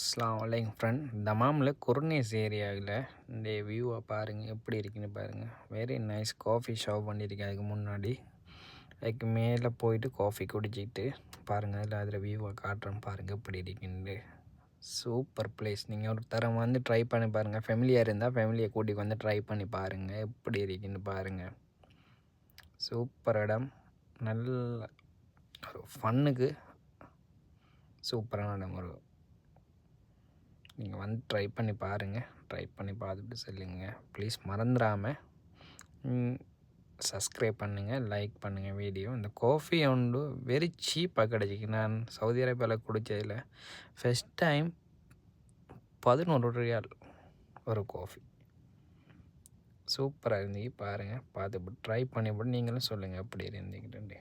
அஸ்ஸலாமு அலைக்கும் ஃப்ரெண்ட். தமாமில் குர்னேஸ் ஏரியாவில் இந்த வியூவை பாருங்கள், எப்படி இருக்குன்னு பாருங்கள். வெரி நைஸ் காஃபி ஷாப் பண்ணியிருக்கேன். அதுக்கு முன்னாடி அதுக்கு மேலே போயிட்டு காஃபி குடிச்சிக்கிட்டு பாருங்கள். அதில் வியூவை காட்டுறேன் பாருங்கள் எப்படி இருக்குன்னு. Super place. நீங்கள் ஒரு தரம் வந்து ட்ரை பண்ணி பாருங்கள். ஃபேமிலியாக இருந்தால் ஃபேமிலியை கூட்டிகிட்டு வந்து ட்ரை பண்ணி பாருங்கள் எப்படி இருக்குன்னு பாருங்கள். சூப்பர் இடம். நல்ல ஒரு ஃபன்னுக்கு சூப்பரான இடம். நீங்கள் வந்து ட்ரை பண்ணி பாருங்கள். ட்ரை பண்ணி பார்த்துட்டு சொல்லுங்கள். ப்ளீஸ் மறந்துடாமல் சப்ஸ்கிரைப் பண்ணுங்கள், லைக் பண்ணுங்கள் வீடியோ. இந்த காஃபி ஒன்று வெரி சீப்பாக கிடச்சிக்கு. நான் சவுதி அரேபியாவில் குடித்ததில் ஃபஸ்ட் டைம் 11 ரியால் ஒரு காஃபி. சூப்பராக இருந்தீங்க பாருங்கள். பார்த்துட்டு ட்ரை பண்ணிவிட்டு நீங்களும் சொல்லுங்கள் எப்படி இருந்துக்கிட்டு.